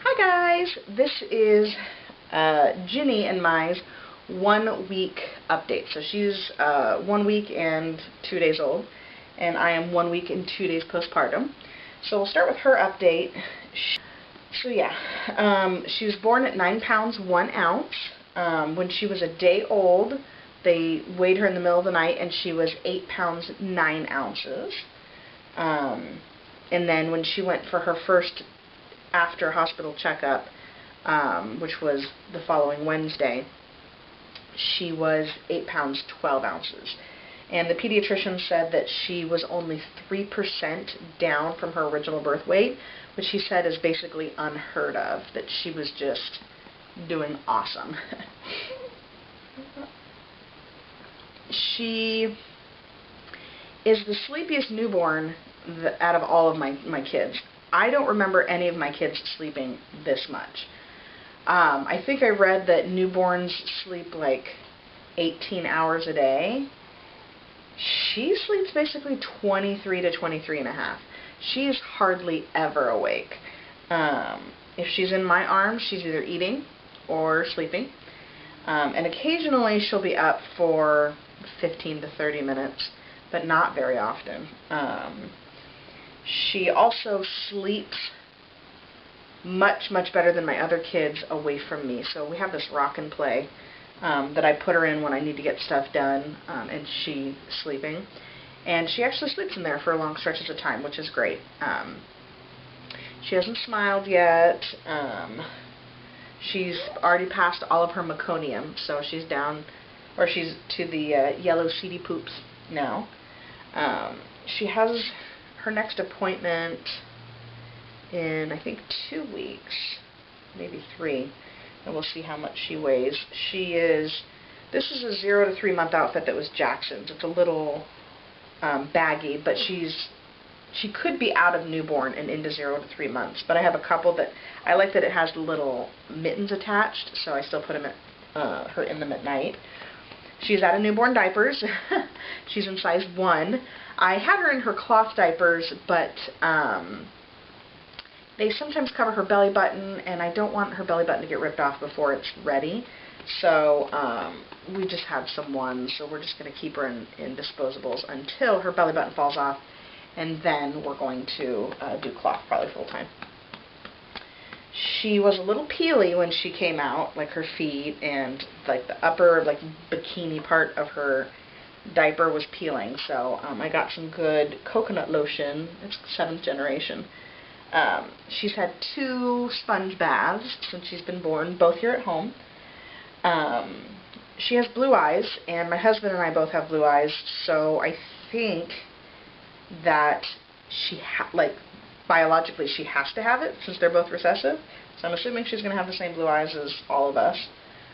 Hi guys, this is Ginny and Mai's 1 week update. So she's 1 week and 2 days old, and I am 1 week and 2 days postpartum. So we'll start with her update. She was born at 9 pounds 1 ounce. When she was a day old, they weighed her in the middle of the night and she was 8 pounds 9 ounces. And then when she went for her first after hospital checkup, which was the following Wednesday, she was 8 pounds 12 ounces. And the pediatrician said that she was only 3% down from her original birth weight, which he said is basically unheard of, that she was just doing awesome. She is the sleepiest newborn out of all of my kids. I don't remember any of my kids sleeping this much. I think I read that newborns sleep like 18 hours a day. She sleeps basically 23 to 23 and a half. She's hardly ever awake. If she's in my arms, she's either eating or sleeping. And occasionally she'll be up for 15 to 30 minutes, but not very often. She also sleeps much better than my other kids away from me. So we have this rock and play that I put her in when I need to get stuff done, and she's sleeping. And she actually sleeps in there for long stretches of time, which is great. She hasn't smiled yet. She's already passed all of her meconium, so she's down, or she's to the yellow seedy poops now. She has her next appointment in, I think, 2 weeks, maybe 3, and we'll see how much she weighs. This is a 0 to 3 month outfit that was Jackson's. It's a little baggy, but she could be out of newborn and into 0 to 3 months, but I have a couple that, I like that it has little mittens attached, so I still put her in them at night. She's out of newborn diapers. She's in size 1. I had her in her cloth diapers, but they sometimes cover her belly button, and I don't want her belly button to get ripped off before it's ready. So we just have some ones, so we're just going to keep her in disposables until her belly button falls off, and then we're going to do cloth probably full time. She was a little peely when she came out, like her feet and like the upper like bikini part of her diaper was peeling. So I got some good coconut lotion. It's 7th generation. She's had 2 sponge baths since she's been born, both here at home. She has blue eyes, and my husband and I both have blue eyes, so I think that biologically she has to have it since they're both recessive. So I'm assuming she's going to have the same blue eyes as all of us.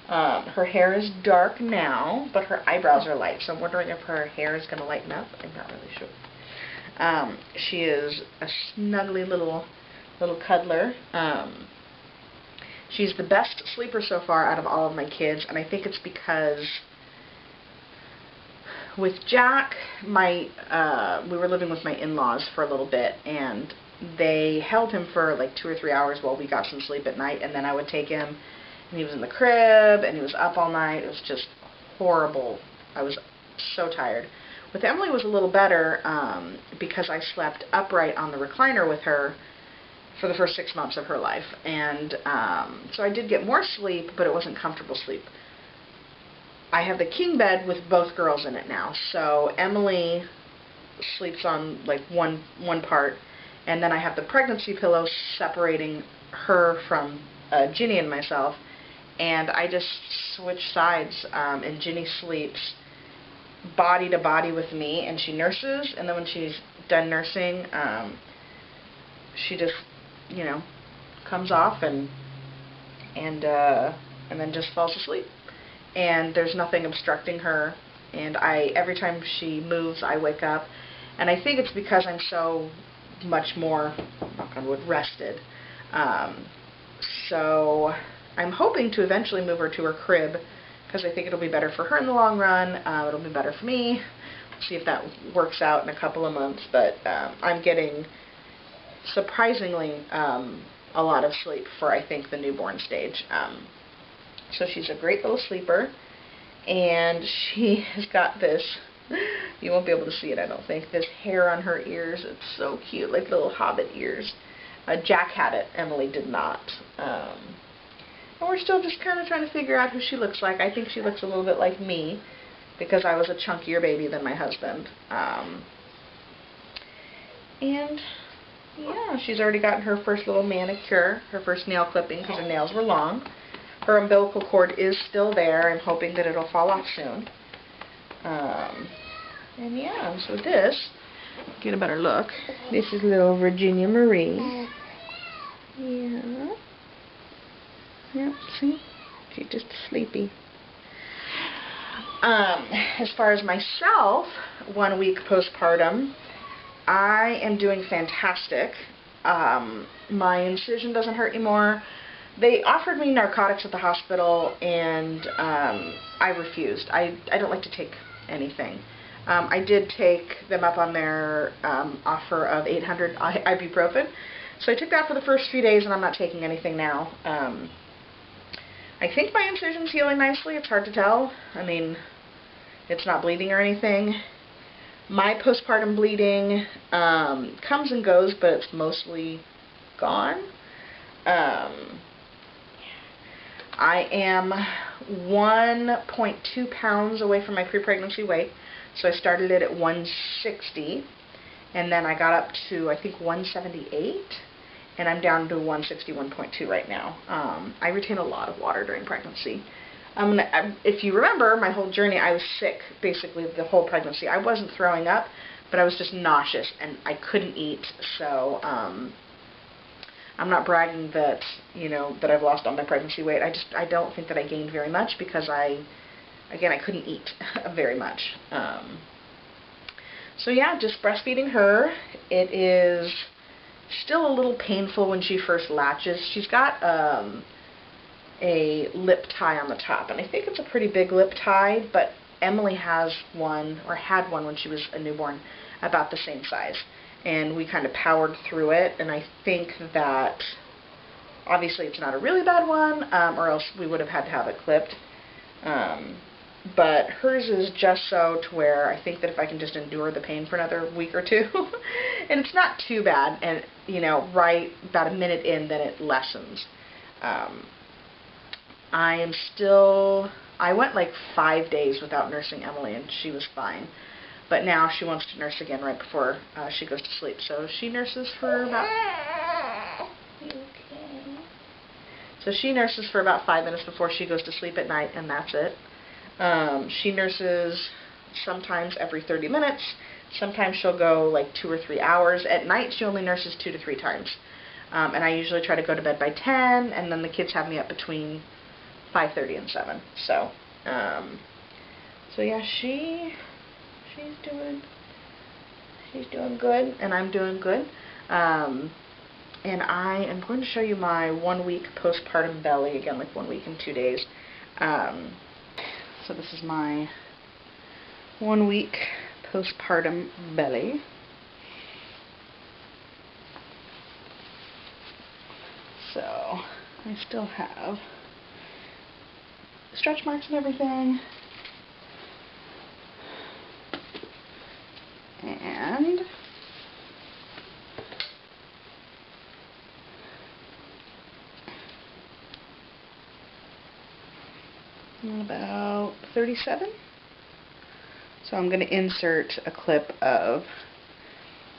Her hair is dark now, but her eyebrows are light, so I'm wondering if her hair is going to lighten up. I'm not really sure. She is a snuggly little cuddler. She's the best sleeper so far out of all of my kids, and I think it's because with Jack, we were living with my in-laws for a little bit, and they held him for like 2 or 3 hours while we got some sleep at night, and then I would take him, and he was in the crib, and he was up all night. It was just horrible. I was so tired. With Emily, it was a little better because I slept upright on the recliner with her for the first 6 months of her life, and so I did get more sleep, but it wasn't comfortable sleep. I have the king bed with both girls in it now, so Emily sleeps on like one part, and then I have the pregnancy pillow separating her from Ginny and myself, and I just switch sides, and Ginny sleeps body to body with me, and she nurses, and then when she's done nursing, she just, comes off and then just falls asleep. And there's nothing obstructing her, and every time she moves, I wake up, and I think it's because I'm so much more, knock on wood, rested. So I'm hoping to eventually move her to her crib, because I think it'll be better for her in the long run. It'll be better for me. We'll see if that works out in a couple of months, but I'm getting surprisingly a lot of sleep for, I think, the newborn stage. So she's a great little sleeper, and she has got this, you won't be able to see it, I don't think, this hair on her ears. It's so cute, like little hobbit ears. Jack had it, Emily did not. And we're still just kind of trying to figure out who she looks like. I think she looks a little bit like me, because I was a chunkier baby than my husband. And yeah, she's already gotten her first little manicure, her first nail clipping, because her nails were long. Her umbilical cord is still there. I'm hoping that it'll fall off soon. And yeah, so this, get a better look. This is little Virginia Marie. Yeah. Yep, see? She's just sleepy. As far as myself, 1 week postpartum, I am doing fantastic. My incision doesn't hurt anymore. They offered me narcotics at the hospital, and I refused. I don't like to take anything. I did take them up on their offer of 800 ibuprofen. So I took that for the first few days, and I'm not taking anything now. I think my incision's healing nicely. It's hard to tell. I mean, it's not bleeding or anything. My postpartum bleeding comes and goes, but it's mostly gone. I am 1.2 pounds away from my pre-pregnancy weight, so I started it at 160, and then I got up to, I think, 178, and I'm down to 161.2 right now. I retain a lot of water during pregnancy. If you remember my whole journey, I was sick basically the whole pregnancy. I wasn't throwing up, but I was just nauseous, and I couldn't eat, so I'm not bragging that, you know, that I've lost all my pregnancy weight. I don't think that I gained very much, because I couldn't eat very much. So yeah, just breastfeeding her. It is still a little painful when she first latches. She's got a lip tie on the top, and I think it's a pretty big lip tie, but Emily has one, or had one when she was a newborn, about the same size. And we kind of powered through it, and I think that obviously it's not a really bad one, or else we would have had to have it clipped. But hers is just so to where I think that if I can just endure the pain for another week or two, and it's not too bad, and you know, right about a minute in, then it lessens. I went like 5 days without nursing Emily, and she was fine. But now she wants to nurse again right before she goes to sleep. So she nurses for about... Okay. So she nurses for about 5 minutes before she goes to sleep at night, and that's it. She nurses sometimes every 30 minutes. Sometimes she'll go like 2 or 3 hours. At night she only nurses 2 to 3 times. And I usually try to go to bed by 10, and then the kids have me up between 5:30 and 7. So, so yeah, she's doing good, and I'm doing good. And I am going to show you my 1 week postpartum belly again, like 1 week and 2 days. So this is my 1 week postpartum belly. So I still have stretch marks and everything. And about 37. So I'm going to insert a clip of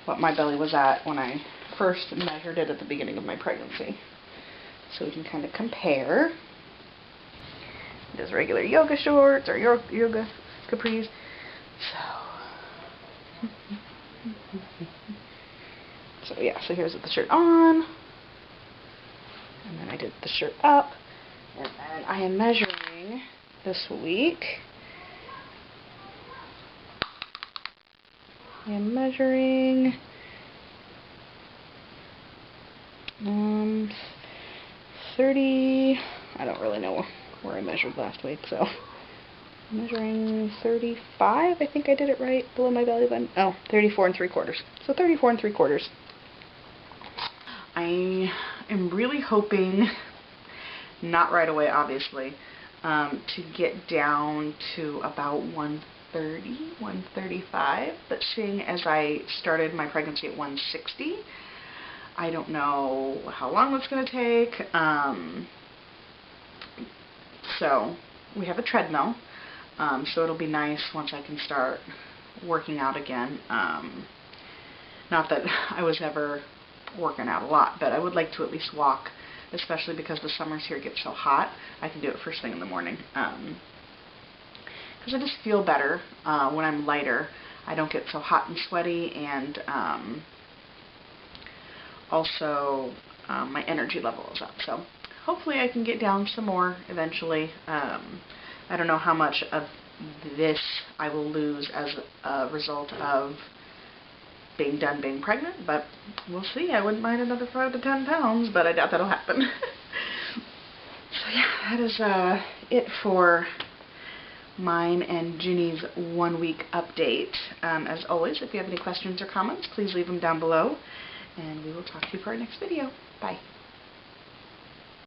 what my belly was at when I first measured it at the beginning of my pregnancy, so we can kind of compare. Just regular yoga shorts or yoga capris. So yeah, so here's with the shirt on, and then I did the shirt up, and then I am measuring this week. I am measuring 30, I don't really know where I measured last week, so I'm measuring 35, I think I did it right, below my belly button. Oh, 34 3/4. So 34 3/4. am really hoping, not right away obviously, to get down to about 130, 135, but seeing as I started my pregnancy at 160, I don't know how long that's going to take. So we have a treadmill, so it'll be nice once I can start working out again. Not that I was ever working out a lot, but I would like to at least walk, especially because the summers here get so hot. I can do it first thing in the morning, because I just feel better when I'm lighter. I don't get so hot and sweaty, and also my energy level is up. So hopefully I can get down some more eventually. I don't know how much of this I will lose as a result of being done being pregnant, but we'll see. I wouldn't mind another 5 to 10 pounds, but I doubt that'll happen. So yeah, that is it for mine and Ginny's 1 week update. As always, if you have any questions or comments, please leave them down below, and we will talk to you for our next video. Bye.